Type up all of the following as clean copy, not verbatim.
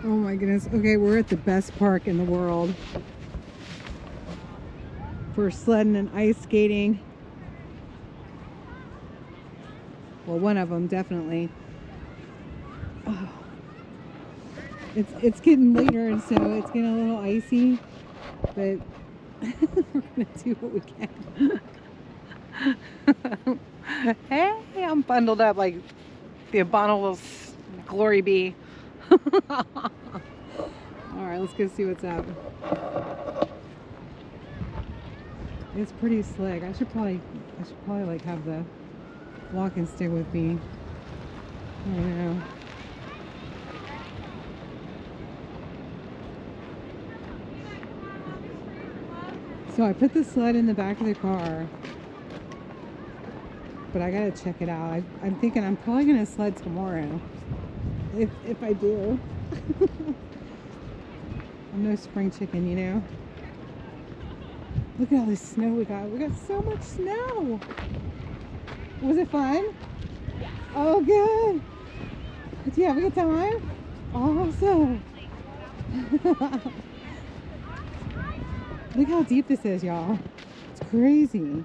Oh my goodness. Okay, we're at the best park in the world for sledding and ice skating. Well, one of them definitely. Oh. It's getting later, and so it's getting a little icy, but we're gonna do what we can. Hey, I'm bundled up like the abominable Glory Bee. All right, let's go see what's up. It's pretty slick. I should probably like have the walking stick with me. I don't know. So I put the sled in the back of the car, but I gotta check it out. I'm thinking I'm probably gonna sled tomorrow, if I do. I'm no spring chicken, you know. Look at all this snow we got. We got so much snow. Was it fun? Yeah. Oh, good. Did you have a good time? Awesome. Look how deep this is, y'all. It's crazy.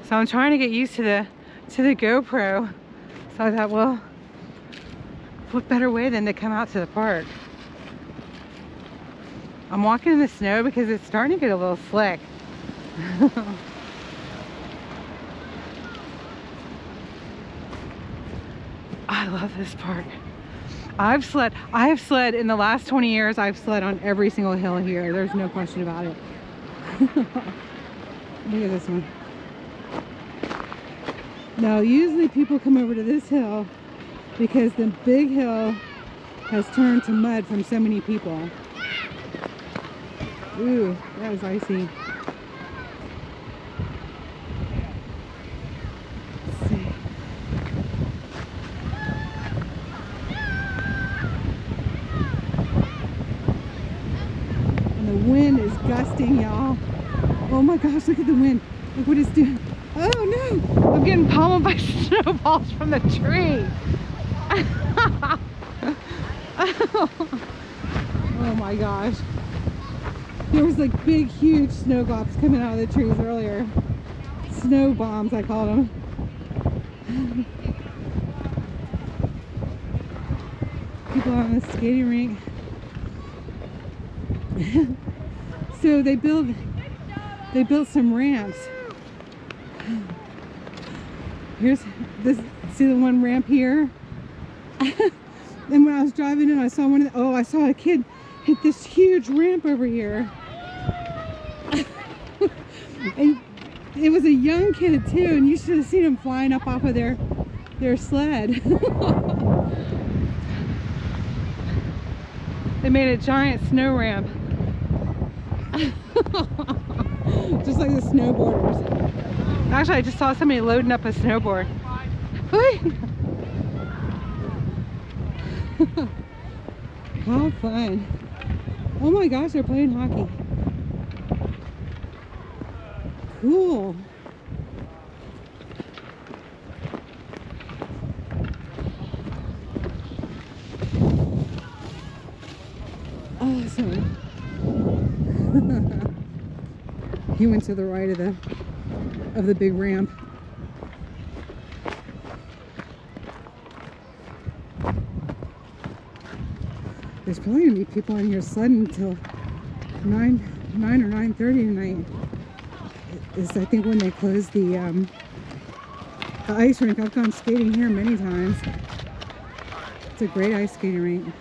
So I'm trying to get used to the GoPro. So I thought, well, what better way than to come out to the park? I'm walking in the snow because it's starting to get a little slick. I love this park. I have sled in the last 20 years. I've sled on every single hill here. There's no question about it. Look at this one. Now, usually people come over to this hill because the big hill has turned to mud from so many people. Ooh, that was icy. Let's see. And the wind is gusting, y'all. Oh my gosh, look at the wind. Look what it's doing. Oh no! I'm getting pummeled by snowballs from the tree. Oh my gosh. There was like big, huge snow globs coming out of the trees earlier. Snow bombs, I called them. People on the skating rink. So they built some ramps. Here's this, see the one ramp here? And when I was driving in, I saw I saw a kid hit this huge ramp over here. And it was a young kid too, and you should have seen him flying up off of their sled. They made a giant snow ramp. Just like the snowboarders. Actually, I just saw somebody loading up a snowboard. How fun. Oh my gosh, they're playing hockey. Cool. Awesome. He went to the right of the big ramp. There's probably gonna be people in here sledding until 9 or 9:30 tonight. Is I think when they close the ice rink. I've gone skating here many times. It's a great ice skating rink.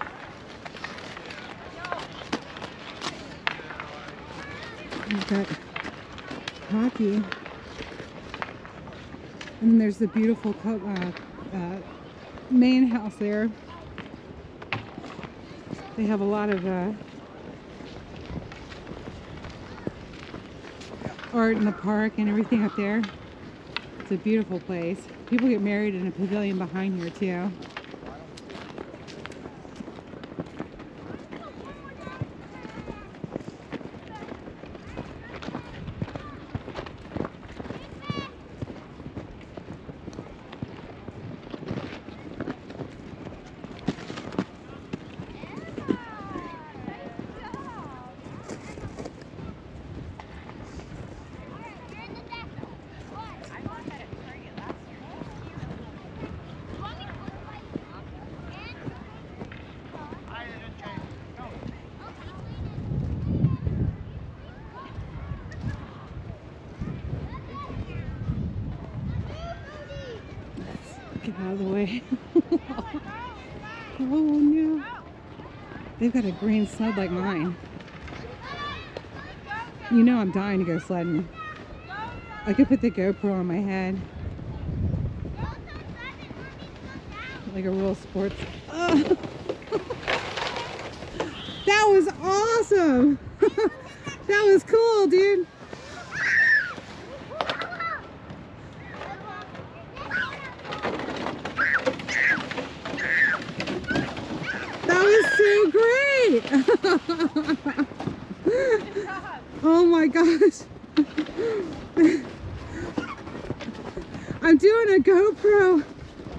We've got hockey, and then there's the beautiful main house there. They have a lot of art in the park and everything up there. It's a beautiful place. People get married in a pavilion behind here too. out of the way. Oh no. They've got a green sled like mine. You know I'm dying to go sledding. I could put the GoPro on my head. Like a real sports. Oh. That was awesome! That was cool, dude. That was so great! Oh my gosh. I'm doing a GoPro.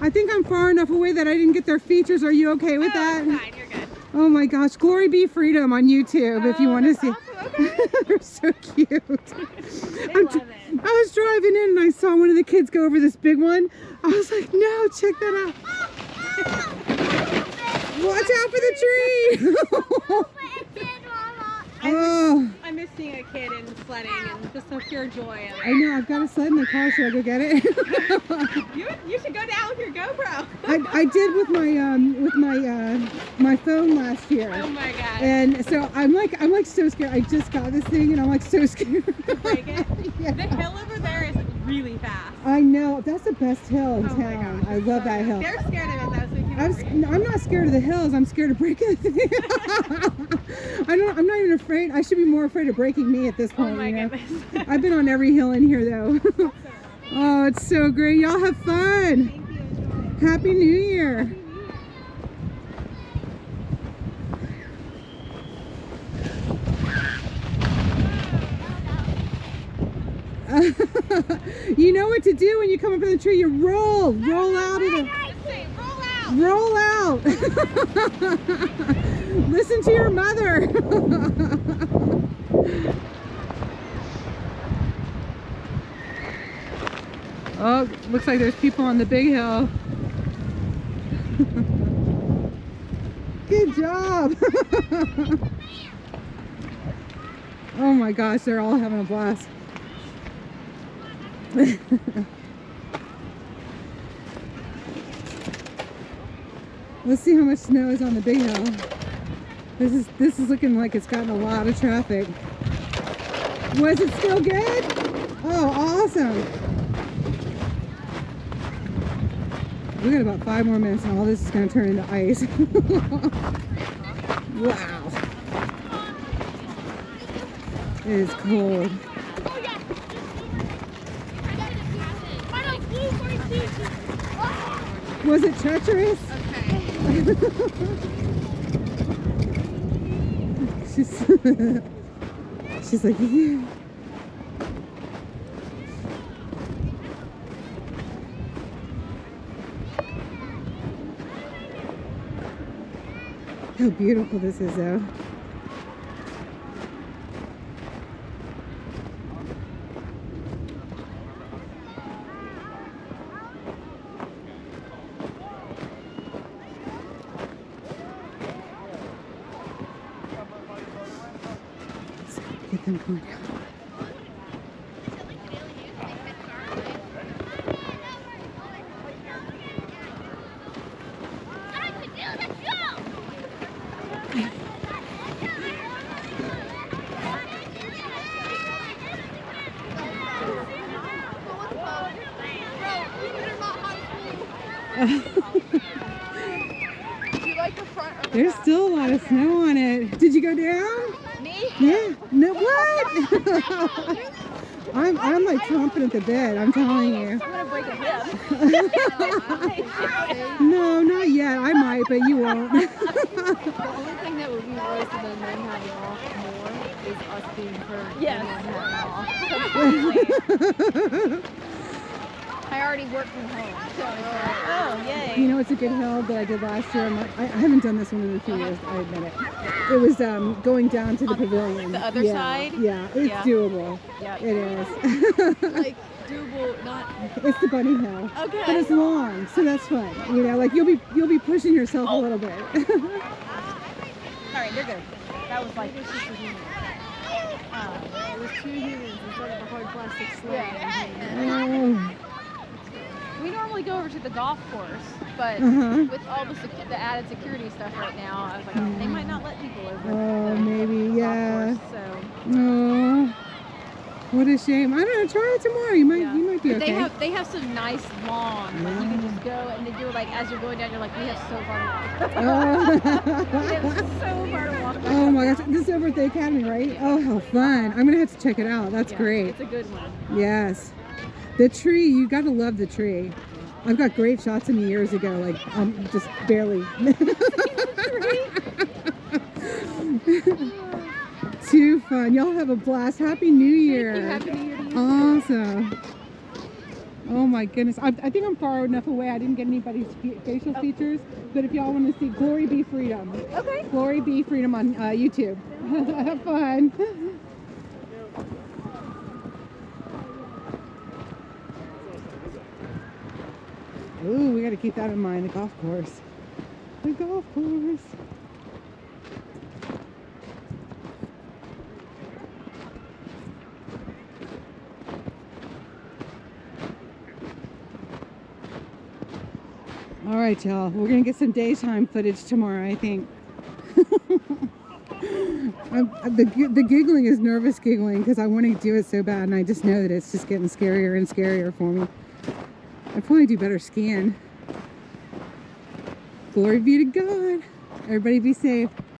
I think I'm far enough away that I didn't get their features. Are you okay with that? Fine, you're good. Oh my gosh, GloryBeeFreedom on YouTube if you want to see. Awesome. Okay. They're so cute. They love it. I was driving in and I saw one of the kids go over this big one. I was like, no, check that out. Watch out for the tree. Oh. I miss seeing a kid and sledding and just the pure joy of it. I know, I've got a sled in the car. Should I go get it? You should go down with your GoPro. I did with my phone last year. Oh my god. And so I'm like so scared. I just got this thing and I'm like so scared To break it. Yeah. The hill over there is really fast. I know, that's the best hill in Oh my town. gosh, I love that hill. They're scared of it though, so you can I'm not scared of the hills. I'm scared of breaking the thing. I'm not even afraid. I should be more afraid of breaking me at this point. Oh my you know? goodness. I've been on every hill in here though. Oh, it's so great. Y'all have fun. Thank you. Enjoy. Happy New Year. You know what to do when you come up in the tree. You roll out of the. Roll out. Listen to your mother. Oh, looks like there's people on the big hill. Good job. Oh my gosh, they're all having a blast. Let's see how much snow is on the big hill. This is looking like it's gotten a lot of traffic. Was it still good? Oh, awesome. We got about 5 more minutes and all this is going to turn into ice. Wow. It is cold. Was it treacherous? Okay. She's like, yeah. How beautiful this is though. Get them going down. There's still a lot of snow on it. Did you go down? Me? Yeah. No, what? I'm like chomping at the bit. I'm telling you. I'm gonna break a hip. No, not yet. I might, but you won't. The only thing that would be worse than them having off more is us being hurt. Yes. And them having off. I already work from home. So Oh, yay. You know, it's a good hill that I did last year. I haven't done this one in a few years, I admit it. It was going down to the pavilion. the other side? Yeah, it's Yeah. doable. yeah, It is. like doable, not It's the bunny hill. okay. But it's long, so that's fun. You know, like you'll be pushing yourself a little bit. All right, you're good. That was like. It was 2 humans instead of a hard plastic sled. Oh. We normally go over to the golf course, but Uh-huh. with all the added security stuff right now, I was like, oh, they might not let people over. Oh, the maybe, golf yeah. course, so. Oh, what a shame. I don't know. Try it tomorrow. You might, Yeah. you might be But okay. they have some nice lawns. Like you can just go, and then you're like, as you're going down, you're like, we have so far to walk. We have so far to walk. Oh my gosh, this is over at the Academy, right? Oh, how fun. I'm going to have to check it out. That's Yeah, great. It's a good one. Yes. The tree, you got to love the tree. I've got great shots of me years ago, like just barely. Too fun. Y'all have a blast. Happy New Year. Thank you. Happy New Year to you. Awesome. Oh my goodness. I think I'm far enough away. I didn't get anybody's facial features, but if y'all want to see GloryBeeFreedom. Okay. GloryBeeFreedom on YouTube. Have fun. Ooh, we got to keep that in mind, the golf course. The golf course. All right, y'all. We're going to get some daytime footage tomorrow, I think. The giggling is nervous giggling because I want to do it so bad, and I just know that it's just getting scarier and scarier for me. I'd probably do better skiing. Glory be to God. Everybody be safe.